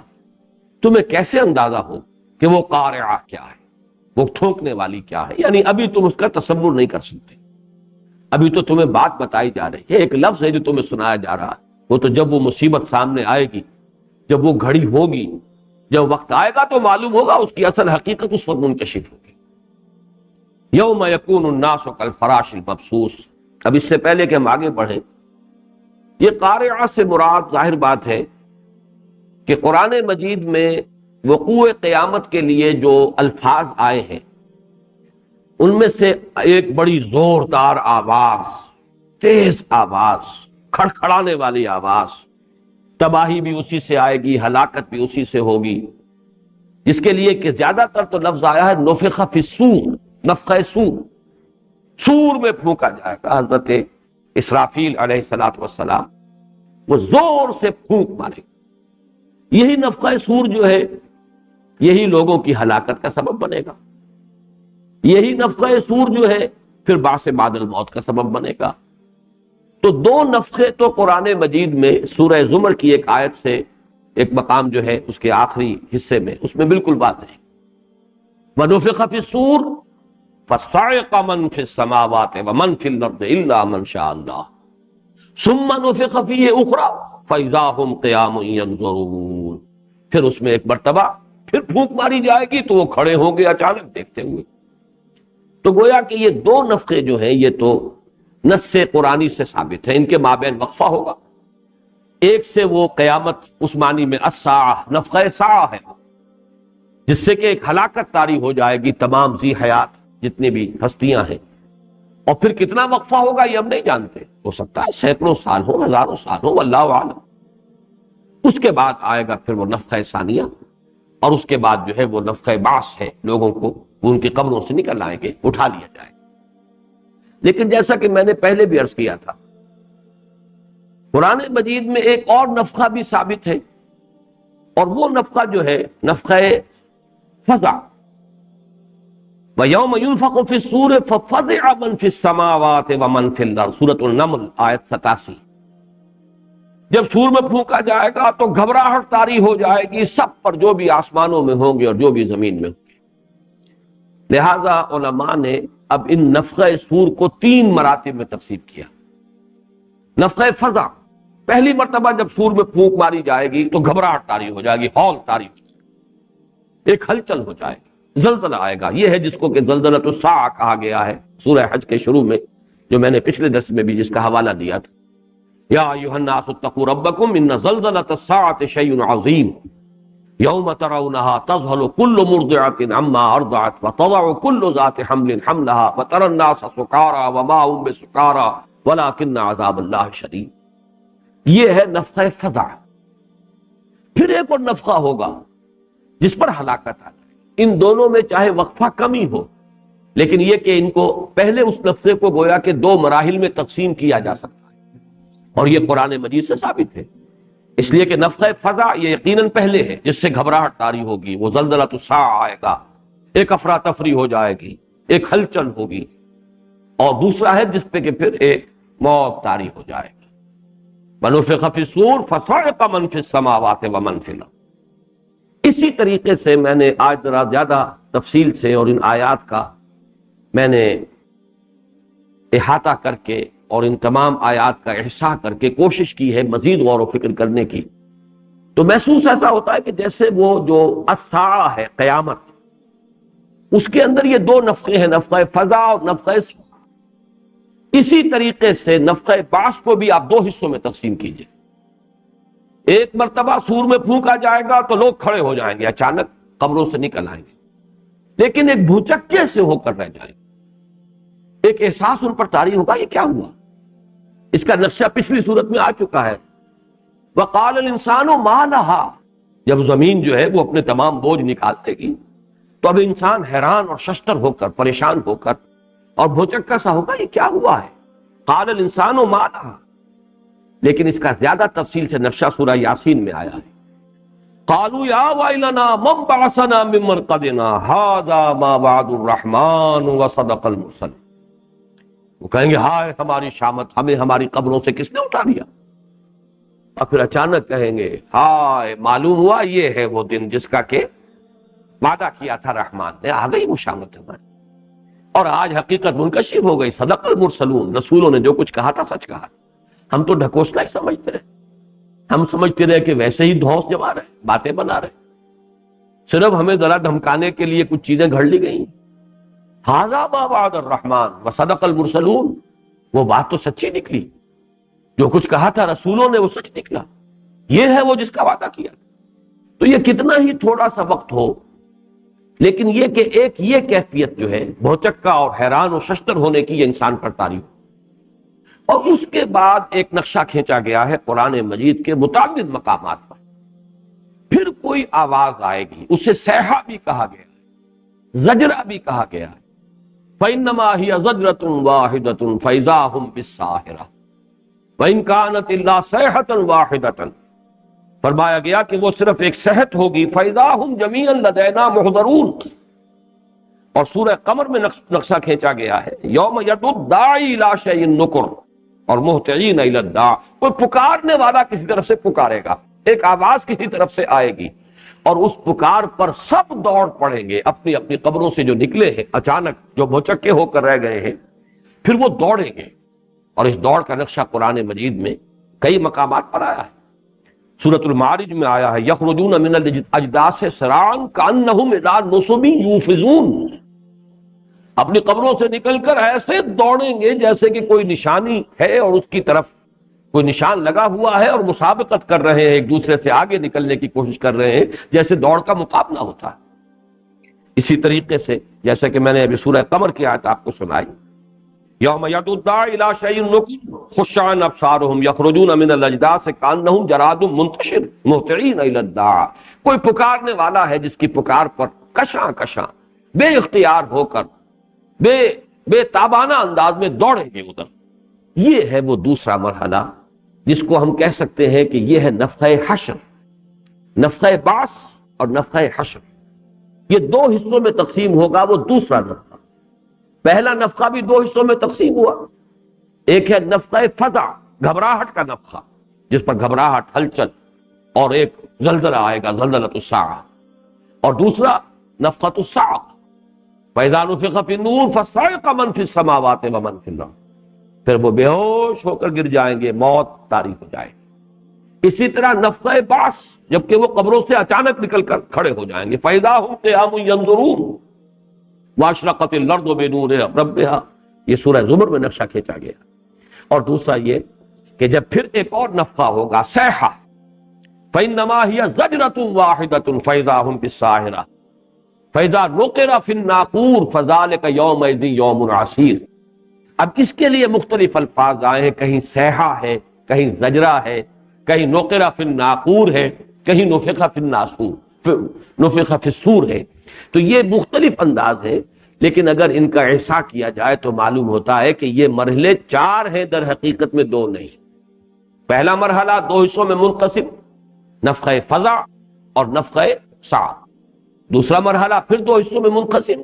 تمہیں کیسے اندازہ ہو کہ وہ قارعہ کیا ہے، وہ ٹھونکنے والی کیا ہے. یعنی ابھی تم اس کا تصور نہیں کر سکتے، ابھی تو تمہیں بات بتائی جا رہی ہے، ایک لفظ ہے جو تمہیں سنایا جا رہا ہے. وہ تو جب وہ مصیبت سامنے آئے گی، جب وہ گھڑی ہوگی، جب وقت آئے گا تو معلوم ہوگا، اس کی اصل حقیقت اس وقت منکشف ہوگی. یوم یکون الناس کالفراش المبثوث. اب اس سے پہلے کہ ہم آگے بڑھیں، یہ قارعہ سے مراد ظاہر بات ہے کہ قرآن مجید میں وقوع قیامت کے لیے جو الفاظ آئے ہیں ان میں سے ایک بڑی زوردار آواز، تیز آواز، کھڑکھڑانے والی آواز، تباہی بھی اسی سے آئے گی، ہلاکت بھی اسی سے ہوگی، جس کے لیے کہ زیادہ تر تو لفظ آیا ہے نفخ فی الصور، نفخہ صور، صور میں پھونکا جائے گا. حضرت اسرافیل علیہ الصلوۃ والسلام وہ زور سے پھونک مارے. یہی نفخہ صور جو ہے یہی لوگوں کی ہلاکت کا سبب بنے گا. یہی نفخہ صور جو ہے پھر بعث بعد الموت کا سبب بنے گا. تو 2 نفخے تو قرآن مجید میں سورہ زمر کی ایک آیت سے ایک مقام جو ہے اس کے آخری حصے میں، اس میں بالکل بات ہے. وَنُفِخَ فِي الصُّورِ فَصَعِقَ مَن فِي السَّمَاوَاتِ وَمَن فِي الْأَرْضِ إِلَّا مَن شَاءَ اللَّهُ ثُمَّ نُفِخَ فِيهِ أُخْرَىٰ فَإِذَا هُمْ قِيَامٌ يَنظُرُونَ. پھر اس میں ایک مرتبہ پھر پھونک ماری جائے گی تو وہ کھڑے ہوں گے اچانک دیکھتے ہوئے. تو گویا کہ یہ 2 نفخے جو ہیں یہ تو نص قرآنی سے ثابت ہے، ان کے مابین وقفہ ہوگا. ایک سے وہ قیامت اس معنی میں الساعہ، نفخہ ساعہ ہے، جس سے کہ ایک ہلاکت طاری ہو جائے گی تمام ذی حیات جتنی بھی ہستیاں ہیں. اور پھر کتنا وقفہ ہوگا یہ ہم نہیں جانتے، ہو سکتا ہے سینکڑوں سال ہو، ہزاروں سال ہو، واللہ اعلم. اس کے بعد آئے گا پھر وہ نفخہ ثانیہ، اور اس کے بعد جو ہے وہ نفخہ بعث ہے، لوگوں کو ان کی قبروں سے نکل آئیں گے، اٹھا لیا جائے گا. لیکن جیسا کہ میں نے پہلے بھی عرض کیا تھا، قرآن مجید میں ایک اور نفخہ بھی ثابت ہے، اور وہ نفخہ جو ہے نفخہ فزع. وَيَوْمَ يُنفَخُ فِي الصُّورِ فَفَزِعَ مَن فِي السَّمَاوَاتِ وَمَن فِي الْأَرْضِ. سورۃ النمل آیت 87. جب سور میں پھونکا جائے گا تو گھبراہٹ طاری ہو جائے گی سب پر، جو بھی آسمانوں میں ہوں گے اور جو بھی زمین میں ہوں گے. لہذا علماء نے اب ان نفخہ سور کو 3 مراتب میں تقسیم کیا۔ نفخہ فضا، پہلی مرتبہ جب سور میں پھونک ماری جائے گی تو گھبراہٹ طاری ہو جائے گی، ہول طاری ہو جائے گی، ایک ہلچل ہو جائے گی، زلزلہ آئے گا۔ یہ ہے جس کو کہ زلزلۃ الساعہ کہا گیا ہے سورہ حج کے شروع میں، جو میں نے پچھلے درس میں بھی جس کا حوالہ دیا تھا۔ یا ایھا الناس اتقوا ربکم ان زلزلۃ الساعۃ شیء عظیم یوم ترونها تذهل كل مرضعة عما ارضعت وتضع كل ذات حمل حملها وترى الناس سکارى وما هم بسکارى ولكن عذاب الله شدید۔ یہ ہے نفخہ فضا۔ پھر ایک اور نفخہ ہوگا جس پر ہلاکت آ جائے۔ ان دونوں میں چاہے وقفہ کم ہی ہو، لیکن یہ کہ ان کو پہلے اس نفخے کو گویا کہ 2 مراحل میں تقسیم کیا جا سکتا ہے، اور یہ قرآن مجید سے ثابت ہے، اس لیے کہ نفخہ فضا یہ یقیناً پہلے ہے، جس سے گھبراہٹ طاری ہوگی، وہ زلزلۃ الساعہ آئے گا، ایک افراتفری ہو جائے گی، ایک ہلچل ہوگی، اور دوسرا ہے جس پہ کہ پھر ایک موت طاری ہو جائے گی۔ ونفخ فی الصور فصعق من فی السماوات ومن فی الارض۔ اسی طریقے سے میں نے آج ذرا زیادہ تفصیل سے اور ان آیات کا میں نے احاطہ کر کے اور ان تمام آیات کا احصاء کر کے کوشش کی ہے مزید غور و فکر کرنے کی، تو محسوس ایسا ہوتا ہے کہ جیسے وہ جو الساعہ ہے، قیامت، اس کے اندر یہ 2 نفخے ہیں، نفخہ فضا اور نفخہ صور۔ اسی طریقے سے نفخہ بعث کو بھی آپ 2 حصوں میں تقسیم کیجئے۔ ایک مرتبہ سور میں پھونکا جائے گا تو لوگ کھڑے ہو جائیں گے، اچانک قبروں سے نکل آئیں گے، لیکن ایک بھوچکے سے ہو کر رہ جائیں گے، ایک احساس ان پر طاری ہوگا یہ کیا ہوا۔ اس کا نقشہ پچھلی صورت میں آ چکا ہے۔ وقال الانسان ما لها، جب زمین جو ہے وہ اپنے تمام بوجھ نکالتے گی تو اب انسان حیران اور ششدر ہو کر، پریشان ہو کر اور بھوچکا سا ہوگا یہ کیا ہوا ہے۔ قال الانسان ما لها، لیکن اس کا زیادہ تفصیل سے نقشہ سورہ یاسین میں آیا ہے۔ قالوا یا ویلنا من بعثنا من مرقدنا هذا ما وعد الرحمن وصدق المرسلون۔ وہ کہیں گے ہائے ہماری شامت، ہمیں ہماری قبروں سے کس نے اٹھا دیا؟ اور پھر اچانک کہیں گے ہائے معلوم ہوا یہ ہے وہ دن جس کا کہ وعدہ کیا تھا رحمان نے، آ گئی وہ شامت ہماری، اور آج حقیقت منکشف ہو گئی۔ صدق المرسلون، رسولوں نے جو کچھ کہا تھا سچ کہا۔ ہم تو ڈھکوسلا ہی سمجھتے رہے، ہم سمجھتے رہے کہ ویسے ہی دھونس جما رہے، باتیں بنا رہے، صرف ہمیں ذرا دھمکانے کے لیے کچھ چیزیں گھڑ لی گئی۔ ھذا ما وعد الرحمن وصدق المرسلون، وہ بات تو سچی نکلی، جو کچھ کہا تھا رسولوں نے وہ سچ نکلا، یہ ہے وہ جس کا وعدہ کیا۔ تو یہ کتنا ہی تھوڑا سا وقت ہو، لیکن یہ کہ ایک یہ کیفیت جو ہے بھوچکا اور حیران و ششدر ہونے کی، یہ انسان پر طاری ہو۔ اور اس کے بعد ایک نقشہ کھینچا گیا ہے قرآن مجید کے متعدد مقامات پر، پھر کوئی آواز آئے گی، اسے صیحہ بھی کہا گیا ہے، زجرہ بھی کہا گیا ہے۔ فَإِنَّمَا هِيَ زَجْرَةٌ وَاحِدَةٌ فَإِذَا هُمْ بِالسَّاهِرَةِ وَإِنْ كَانَتْ إِلَّا صَيْحَةً وَاحِدَةً، فرمایا گیا کہ وہ صرف ایک صیحت ہوگی، فَإِذَا هُمْ جَمِيعًا لَدَيْنَا مُحْضَرُونَ۔ اور سورہ قمر میں نقشہ کھینچا گیا ہے، یوم یدعو الداعی الی شیء نکر اور مہطعین الی الداع، کوئی پکارنے والا کسی طرف سے پکارے گا، ایک آواز کسی طرف سے آئے گی، اور اس پکار پر سب دوڑ پڑیں گے اپنی اپنی قبروں سے جو نکلے ہیں اچانک، جو بھوچکے ہو کر رہ گئے ہیں، پھر وہ دوڑیں گے۔ اور اس دوڑ کا نقشہ قرآن مجید میں کئی مقامات پر آیا ہے۔ سورۃ المعارج میں آیا ہے یخرجون من الاجداث سراعا کانہم الی نصب یوفضون، اپنی قبروں سے نکل کر ایسے دوڑیں گے جیسے کہ کوئی نشانی ہے اور اس کی طرف کوئی نشان لگا ہوا ہے، اور مسابقت کر رہے ہیں، ایک دوسرے سے آگے نکلنے کی کوشش کر رہے ہیں، جیسے دوڑ کا مقابلہ ہوتا ہے۔ اسی طریقے سے جیسے کہ میں نے ابھی سورہ قمر کی آیت آپ کو سنائی، یوم یدعو الداعی الی شیء نکر خش عن ابصارہم یخرجون من الاجداث کانہم جراد منتشر مہطعین الی الداع، کوئی پکارنے والا ہے جس کی پکار پر کشاں کشاں بے اختیار ہو کر بے تابانہ انداز میں دوڑیں گے ادھر۔ یہ ہے وہ دوسرا مرحلہ جس کو ہم کہہ سکتے ہیں کہ یہ ہے نفخہ حشر، نفخہ بعث اور نفخہ حشر، یہ 2 حصوں میں تقسیم ہوگا۔ وہ دوسرا نفخہ، پہلا نفخہ بھی 2 حصوں میں تقسیم ہوا، ایک ہے نفخہ فزع، گھبراہٹ کا نفخہ جس پر گھبراہٹ، ہلچل اور ایک زلزلہ آئے گا، زلزلۃ الساعہ، اور دوسرا نفخۃ الصاعق، فَإِذَا نُفِخَ فِي النُّورِ فَصَعِقَ مَن فِي السَّمَاوَاتِ وَمَن فِي الْأَرْضِ، پھر وہ بے ہوش ہو کر گر جائیں گے، موت طاری ہو جائے گی۔ اسی طرح نفخہ بعث، جبکہ وہ قبروں سے اچانک نکل کر کھڑے ہو جائیں گے، فَإِذَا هُمْ قِيَامٌ يَنظُرُونَ وَأَشْرَقَتِ الْأَرْضُ بِنُورِ رَبِّهَا، یہ سورہ زمر میں نقشہ کھینچا گیا۔ اور دوسرا یہ کہ جب پھر ایک اور نفخہ ہوگا، صیحہ، فَإِنَّمَا هِيَ زَجْرَةٌ وَاحِدَةٌ فَإِذَا هُمْ بِالسَّاهِرَةِ فَإِذَا نُقِرَ فِي النَّاقُورِ فَذَلِكَ يَوْمَئِذٍ يَوْمٌ عَسِيرٌ۔ اب اس کے لیے مختلف الفاظ آئے ہیں، کہیں صیحہ ہے، کہیں زجرہ ہے، کہیں نُقِرَ فِي النَّاقُورِ ہے، کہیں نُفِخَ فِي النَّاسُورِ، نُفِخَ فِي الصُّورِ ہے۔ تو یہ مختلف انداز ہے، لیکن اگر ان کا احصاء کیا جائے تو معلوم ہوتا ہے کہ یہ مرحلے 4 ہیں، در حقیقت میں 2 نہیں۔ پہلا مرحلہ 2 حصوں میں منقسم، نفخہ فزع اور نفخہ صعق۔ دوسرا مرحلہ پھر 2 حصوں میں منقسم،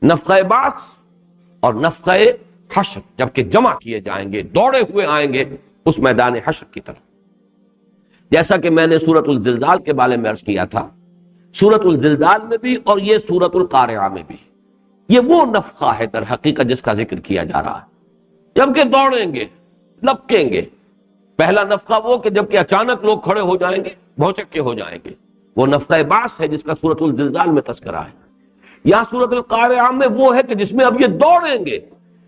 نفخہ بعث اور نفخہ حشر، جبکہ جمع کیے جائیں گے، دوڑے ہوئے آئیں گے اس میدان حشر کی طرف۔ جیسا کہ میں نے سورۃ الزلزال کے بارے میں عرض کیا تھا، سورۃ الزلزال میں بھی اور یہ سورۃ القارعہ میں بھی یہ وہ نفخہ ہے در حقیقت جس کا ذکر کیا جا رہا ہے، جبکہ دوڑیں گے، لپکیں گے۔ پہلا نفخہ وہ کہ جبکہ اچانک لوگ کھڑے ہو جائیں گے، بھوچکے ہو جائیں گے، وہ نفخہ بعث ہے جس کا سورۃ الزلزال میں تذکرہ ہے۔ یہاں سورۃ القارعہ میں وہ ہے کہ جس میں اب یہ دوڑیں گے،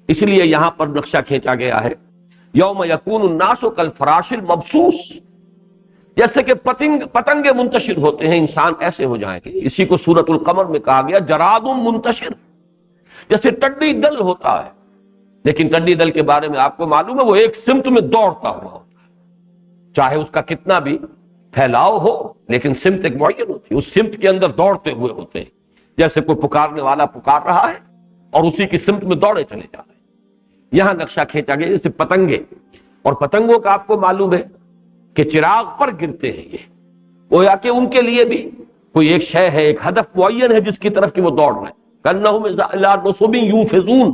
اس لیے یہاں پر نقشہ کھینچا گیا ہے، یوم یکون الناس کالفراش المبثوث، جیسے کہ پتنگے منتشر ہوتے ہیں، انسان ایسے ہو جائیں گے۔ اسی کو سورۃ القمر میں کہا گیا جراد منتشر، جیسے ٹڈی دل ہوتا ہے، لیکن ٹڈی دل کے بارے میں آپ کو معلوم ہے وہ ایک سمت میں دوڑتا ہوا ہوتا ہے، چاہے اس کا کتنا بھی پھیلاؤ ہو، لیکن سمت ایک معین ہوتی ہے، اس سمت کے اندر دوڑتے ہوئے ہوتے ہیں، جیسے کوئی پکارنے والا پکار رہا ہے اور اسی کی سمت میں دوڑے چلے جا رہے ہیں۔ یہاں نقشہ کھینچا گیا جیسے پتنگے، اور پتنگوں کا آپ کو معلوم ہے کہ چراغ پر گرتے ہیں، یہ گویا کہ ان کے لیے بھی کوئی ایک شے ہے، ایک ہدف معین ہے جس کی طرف کہ وہ دوڑ رہے ہیں، کَأَنَّهُمْ إِلَىٰ نُصُبٍ يُوفِضُونَ،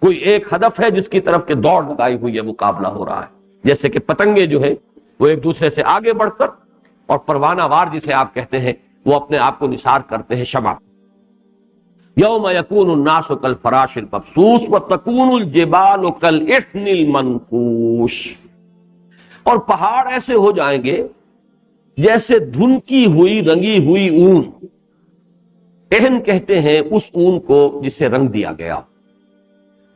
کوئی ایک ہدف ہے جس کی طرف کہ دوڑ لگائی ہوئی ہے، مقابلہ ہو رہا ہے۔ جیسے کہ پتنگے جو ہے وہ ایک دوسرے سے آگے بڑھ کر، اور پروانہ وار جسے آپ کہتے ہیں وہ اپنے آپ کو نثار کرتے ہیں شمع۔ یوم یکون الناس کالفراش المبثوث وتکون الجبال کالعہن المنفوش، اور پہاڑ ایسے ہو جائیں گے جیسے دھنکی ہوئی رنگی ہوئی اون، عہن کہتے ہیں اس اون کو جسے رنگ دیا گیا۔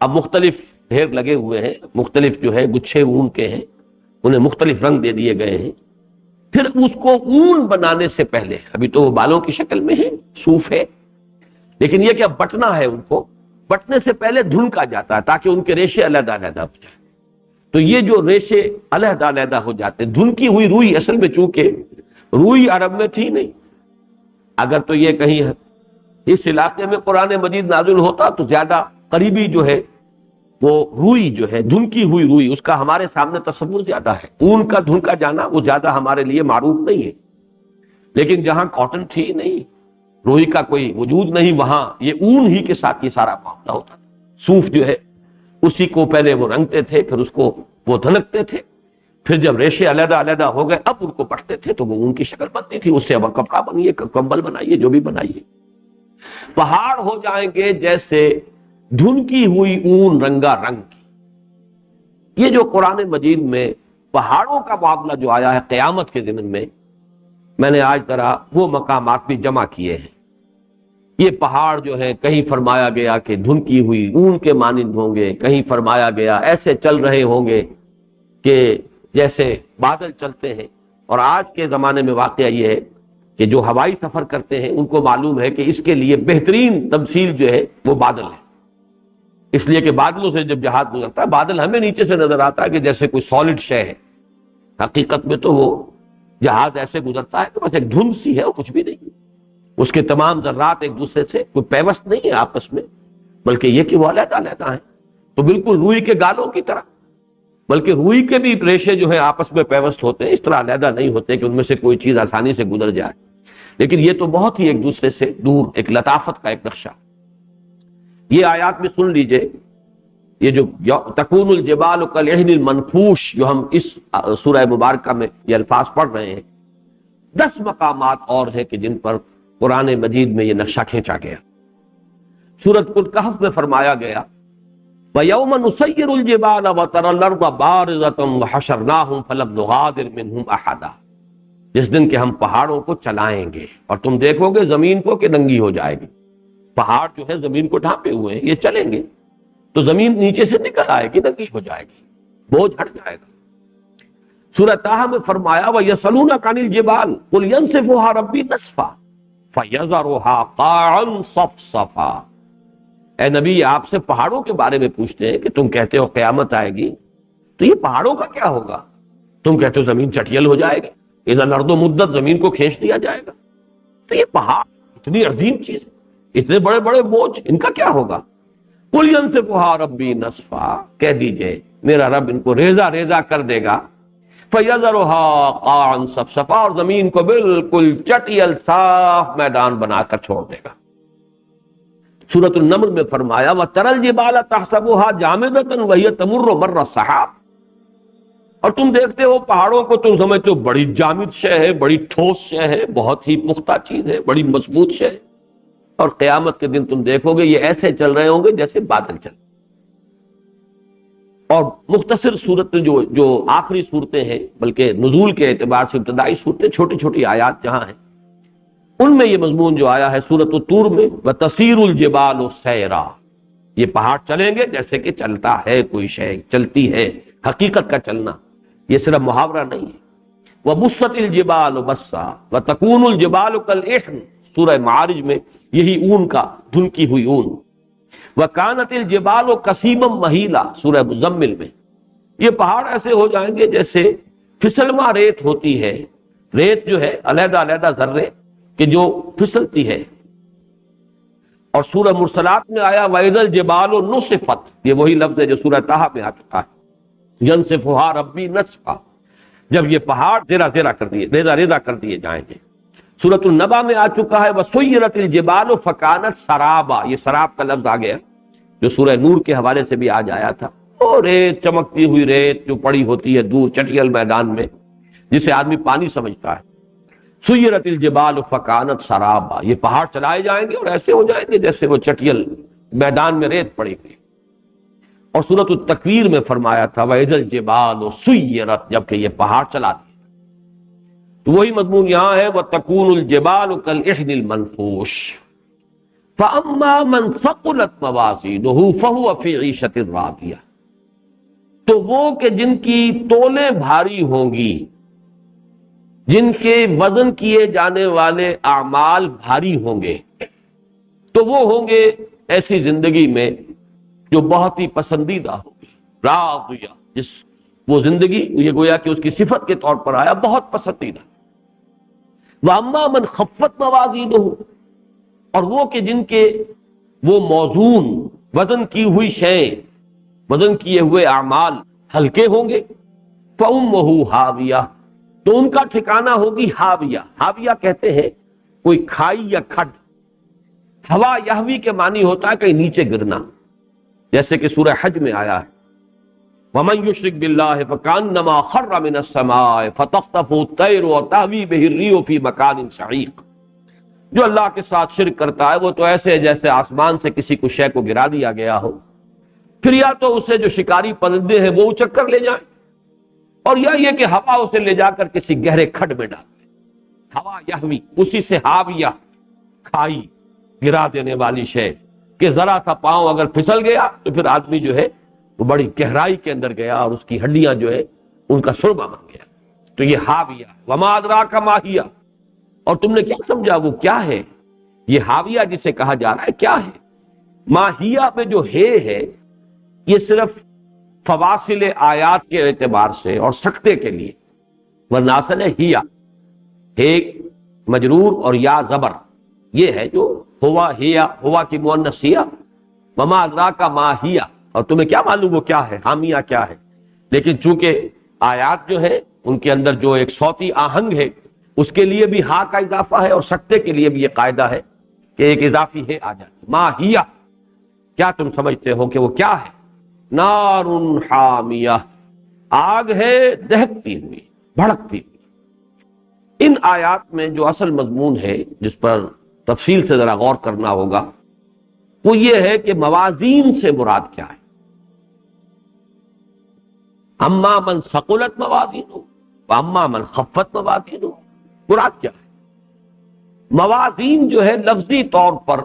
اب مختلف ڈھیر لگے ہوئے ہیں، مختلف جو ہے گچھے اون کے ہیں، انہیں مختلف رنگ دے دیے گئے ہیں۔ پھر اس کو اون بنانے سے پہلے، ابھی تو وہ بالوں کی شکل میں ہے، صوف ہے، لیکن یہ کہ اب بٹنا ہے، ان کو بٹنے سے پہلے دھنکا جاتا ہے تاکہ ان کے ریشے علیحدہ علیحدہ ہو جائیں۔ تو یہ جو ریشے علیحدہ علیحدہ ہو جاتے ہیں، دھنکی ہوئی روئی، اصل میں چونکہ روئی عرب میں تھی نہیں، اگر تو یہ کہیں اس علاقے میں قرآن مجید نازل ہوتا تو زیادہ قریبی جو ہے وہ روئی جو ہے، دھنکی ہوئی روئی، اس کا ہمارے سامنے تصور زیادہ ہے۔ اون کا دھنکا جانا وہ زیادہ ہمارے لیے معروف نہیں ہے، لیکن جہاں کاٹن تھی نہیں، روئی کا کوئی وجود نہیں، وہاں یہ اون ہی کے ساتھ یہ سارا معاملہ ہوتا تھا۔ صوف جو ہے اسی کو پہلے وہ رنگتے تھے، پھر اس کو وہ دھنکتے تھے، پھر جب ریشے علیحدہ علیحدہ ہو گئے اب ان کو پٹتے تھے تو وہ اون کی شکل بنتی تھی، اس سے اب کپڑا بنائیے، کمبل بنائیے، جو بھی بنائیے۔ پہاڑ ہو جائیں گے جیسے دھنکی ہوئی اون رنگا رنگ کی۔ یہ جو قرآن مجید میں پہاڑوں کا معاملہ جو آیا ہے قیامت کے ضمن میں نے آج طرح وہ مقامات بھی جمع کیے ہیں۔ یہ پہاڑ جو ہے کہیں فرمایا گیا کہ دھنکی ہوئی اون کے مانند ہوں گے، کہیں فرمایا گیا ایسے چل رہے ہوں گے کہ جیسے بادل چلتے ہیں۔ اور آج کے زمانے میں واقعہ یہ ہے کہ جو ہوائی سفر کرتے ہیں ان کو معلوم ہے کہ اس کے لیے بہترین تمثیل جو ہے وہ بادل ہے، اس لیے کہ بادلوں سے جب جہاز گزرتا ہے بادل ہمیں نیچے سے نظر آتا ہے کہ جیسے کوئی سالڈ شے ہے، حقیقت میں تو وہ جہاز ایسے گزرتا ہے کہ بس ایک دھند سی ہے اور کچھ بھی نہیں، اس کے تمام ذرات ایک دوسرے سے کوئی پیوست نہیں ہے آپس میں، بلکہ یہ کہ وہ علیحدہ علیحدہ ہیں، تو بالکل روئی کے گالوں کی طرح، بلکہ روئی کے بھی ریشے جو ہیں آپس میں پیوست ہوتے ہیں، اس طرح علیحدہ نہیں ہوتے کہ ان میں سے کوئی چیز آسانی سے گزر جائے، لیکن یہ تو بہت ہی ایک دوسرے سے دور ایک لطافت کا ایک نقشہ۔ یہ آیات میں سن لیجئے، یہ جو تکون الجبال کالعہن المنفوش جو ہم اس سورہ مبارکہ میں یہ الفاظ پڑھ رہے ہیں، 10 مقامات اور ہیں کہ جن پر قرآن مجید میں یہ نقشہ کھینچا گیا۔ سورۃ الکہف میں فرمایا گیا وَيَوْمَ نُسَيِّرُ الْجِبَالَ وَتَرَى الْأَرْضَ بَارِزَةً وَحَشَرْنَاهُمْ فَلَمْ نُغَادِرْ مِنْهُمْ أَحَدًا، جس دن کہ ہم پہاڑوں کو چلائیں گے اور تم دیکھو گے زمین کو کہ ننگی ہو جائے گی. پہاڑ جو ہے زمین کو ڈھانپے ہوئے ہیں، یہ چلیں گے تو زمین نیچے سے نکل آئے گی، ننگی ہو جائے گی، بوجھ ہٹ جائے گا. سورہ طٰہٰ میں فرمایا وَيَسْأَلُونَكَ عَنِ الْجِبَالِ قُلْ يَنسِفُهَا رَبِّي نَسْفًا فَيَذَرُهَا قَاعًا صَفْصَفًا. اے نبی آپ سے پہاڑوں کے بارے میں پوچھتے ہیں کہ تم کہتے ہو قیامت آئے گی، تو یہ پہاڑوں کا کیا ہوگا؟ تم کہتے ہو زمین چٹیل ہو جائے گی، اذا الارض مدت، زمین کو کھینچ دیا جائے گا. تو یہ پہاڑ اتنی عظیم چیز ہے، اتنے بڑے بڑے بوجھ، ان کا کیا ہوگا؟ قُلْ يَنسِفُهَا رَبِّي نَسْفًا، کہہ دیجئے میرا رب ان کو ریزہ ریزہ کر دے گا. فَيَذَرُهَا قَاعًا صَفْصَفًا، اور زمین کو بالکل چٹیل صاف میدان بنا کر چھوڑ دے گا. سورۃ النمل میں فرمایا وَتَرَى الْجِبَالَ تَحْسَبُهَا جَامِدَةً وَهِيَ تَمُرُّ مَرَّ السَّحَابِ، اور تم دیکھتے ہو پہاڑوں کو، تم سمجھتے ہو بڑی جامد شے ہے، بڑی ٹھوس شے ہے، بہت ہی پختہ چیز ہے، بڑی مضبوط شے ہے، اور قیامت کے دن تم دیکھو گے یہ ایسے چل رہے ہوں گے جیسے بادل چل. اور مختصر صورت جو آخری صورتیں ہیں، بلکہ نزول کے اعتبار سے ابتدائی صورتیں، چھوٹی چھوٹی آیات جہاں ہیں، ان میں یہ مضمون جو آیا ہے سورۃ الطور میں وَتَسِيرُ الْجِبَالُ سَيْرًا، یہ پہاڑ چلیں گے جیسے کہ چلتا ہے کوئی شے، چلتی ہے، حقیقت کا چلنا، یہ صرف محاورہ نہیں ہے. وَبُسَّتِ الْجِبَالُ بَسًّا وَتَكُونُ الْجِبَالُ كَالْعِهْنِ، سورہ معارج میں یہی اون کا، دھنکی ہوئی اون. وَكَانَتِ الْجِبَالُ كَثِيبًا مَهِيلًا، سورہ مزمل میں یہ پہاڑ ایسے ہو جائیں گے جیسے پھسلواں ریت ہوتی ہے. ریت جو ہے علیحدہ علیحدہ ذرے کہ جو پھسلتی ہے. اور سورہ مرسلات میں آیا وَإِذَا الْجِبَالُ نُصِفَتْ، یہ وہی لفظ ہے جو سورہ طٰہٰ میں آ چکا ہے يَنسِفُهَا رَبِّي نَسْفًا، جب یہ پہاڑ ریزہ ریزہ کر دیے جائیں گے. سورۃ النبا میں آ چکا ہے وَسُيِّرَتِ الْجِبَالُ فَكَانَتْ سَرَابًا، یہ سراب کا لفظ آ گیا جو سورہ نور کے حوالے سے بھی آج آیا تھا. اور ریت، چمکتی ہوئی ریت جو پڑی ہوتی ہے دور چٹیل میدان میں، جسے آدمی پانی سمجھتا ہے. سُيِّرَتِ الْجِبَالُ فَكَانَتْ سَرَابًا، یہ پہاڑ چلائے جائیں گے اور ایسے ہو جائیں گے جیسے وہ چٹیل میدان میں ریت پڑی ہوئی. اور سورۃ التکویر میں فرمایا تھا وَإِذَا الْجِبَالُ سُيِّرَتْ، جبکہ یہ پہاڑ چلا دیے. تو وہی مضمون یہاں ہے وَتَكُونُ الْجِبَالُ كَالْعِهْنِ الْمَنْفُوشِ فَأَمَّا مَنْ ثَقُلَتْ مَوَازِينُهُ فَهُوَ فِي عِيشَةٍ رَاضِيَةٍ، تو وہ کہ جن کی تولیں بھاری ہوں گی، جن کے وزن کیے جانے والے اعمال بھاری ہوں گے، تو وہ ہوں گے ایسی زندگی میں جو بہت ہی پسندیدہ ہوگی. راضیہ، جس وہ زندگی، یہ گویا کہ اس کی صفت کے طور پر آیا بہت پسندیدہ. وَأَمَّا مَنْ خَفَّتْ مَوَازِينُهُ، اور وہ کہ جن کے وہ موزون، وزن کی ہوئی شیء، وزن کیے ہوئے اعمال ہلکے ہوں گے، فَأُمُّهُ ہاویہ، تو ان کا ٹھکانہ ہوگی ہاویہ. ہاویہ کہتے ہیں کوئی کھائی یا کھڈ. ہوا یہوی کے معنی ہوتا ہے کہیں نیچے گرنا، جیسے کہ سورہ حج میں آیا ہے وَمَن يُشْرِكْ بِاللَّهِ فَكَأَنَّمَا خَرَّ مِنَ السَّمَاءِ فَتَخْطَفُهُ الطَّيْرُ وَتَهْوِي بِهِ الرِّيحُ فِي مَكَانٍ سَحِيقٍ. جو اللہ کے ساتھ شرک کرتا ہے وہ تو ایسے جیسے آسمان سے کسی کو شے کو گرا دیا گیا ہو، پھر یا تو اسے جو شکاری پرندے ہیں وہ اچک کر لے جائیں، اور یا یہ کہ ہوا اسے لے جا کر کسی گہرے کھڈ میں ڈال دے. ہوا یہوی، اسی سے ہاویہ، کھائی، گرا دینے والی شے کہ ذرا سا پاؤں اگر پھسل گیا تو پھر آدمی جو ہے وہ بڑی گہرائی کے اندر گیا اور اس کی ہڈیاں جو ہے ان کا سربا بن گیا. تو یہ ہاویہ. وما ادراک ما ہی، اور تم نے کیا سمجھا وہ کیا ہے؟ یہ ہاویہ جسے کہا جا رہا ہے کیا ہے؟ ماہیہ میں جو ہے یہ صرف فواصل آیات کے اعتبار سے اور سکتے کے لیے، ورنہ اصل ہے ہیا، ایک مجرور اور یا زبر، یہ ہے جو ہوا ہیا، ہوا کی مؤنث ہیا. وما ادراک ما ہی، اور تمہیں کیا معلوم وہ کیا ہے، حامیہ کیا ہے. لیکن چونکہ آیات جو ہے ان کے اندر جو ایک صوتی آہنگ ہے اس کے لیے بھی ہا کا اضافہ ہے، اور سکتے کے لیے بھی یہ قاعدہ ہے کہ ایک اضافی ہے آ جائے. ما ہی، کیا تم سمجھتے ہو کہ وہ کیا ہے؟ نار حامیہ، آگ ہے دہکتی ہوئی، بھڑکتی ہوئی. ان آیات میں جو اصل مضمون ہے جس پر تفصیل سے ذرا غور کرنا ہوگا وہ یہ ہے کہ موازین سے مراد کیا ہے؟ اما من ثقلت موازینہ واما من خفت موازینہ، مراد کیا ہے؟ موازین جو ہے لفظی طور پر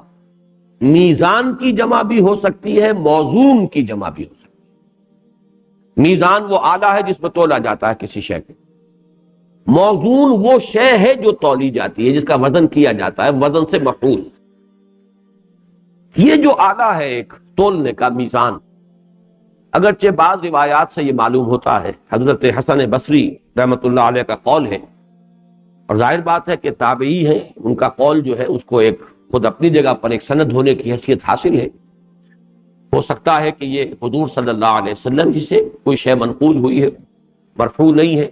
میزان کی جمع بھی ہو سکتی ہے، موزون کی جمع بھی ہو سکتی ہے۔ میزان وہ آلہ ہے جس میں تولا جاتا ہے کسی شے کو، موزون وہ شے ہے جو تولی جاتی ہے، جس کا وزن کیا جاتا ہے، وزن سے مفعول۔ یہ جو آلہ ہے ایک تولنے کا میزان، اگرچہ بعض روایات سے یہ معلوم ہوتا ہے، حضرت حسن بصری رحمۃ اللہ علیہ کا قول ہے، اور ظاہر بات ہے کہ تابعی ہیں، ان کا قول جو ہے اس کو ایک خود اپنی جگہ پر ایک سند ہونے کی حیثیت حاصل ہے۔ ہو سکتا ہے کہ یہ حضور صلی اللہ علیہ وسلم ہی سے کوئی شے منقول ہوئی ہے، مرفوع نہیں ہے،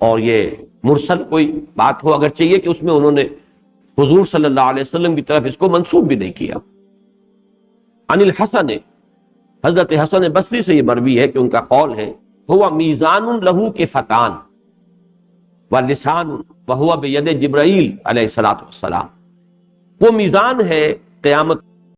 اور یہ مرسل کوئی بات ہو، اگرچہ یہ کہ اس میں انہوں نے حضور صلی اللہ علیہ وسلم کی طرف اس کو منسوب بھی نہیں کیا۔ عن الحسن، حضرت حسن بصری سے یہ مروی ہے کہ ان کا قول ہے، ہوا میزان لہو کے فتان و لسان وہو بید جبرائیل علیہ الصلوۃ والسلام، وہ میزان ہے قیامت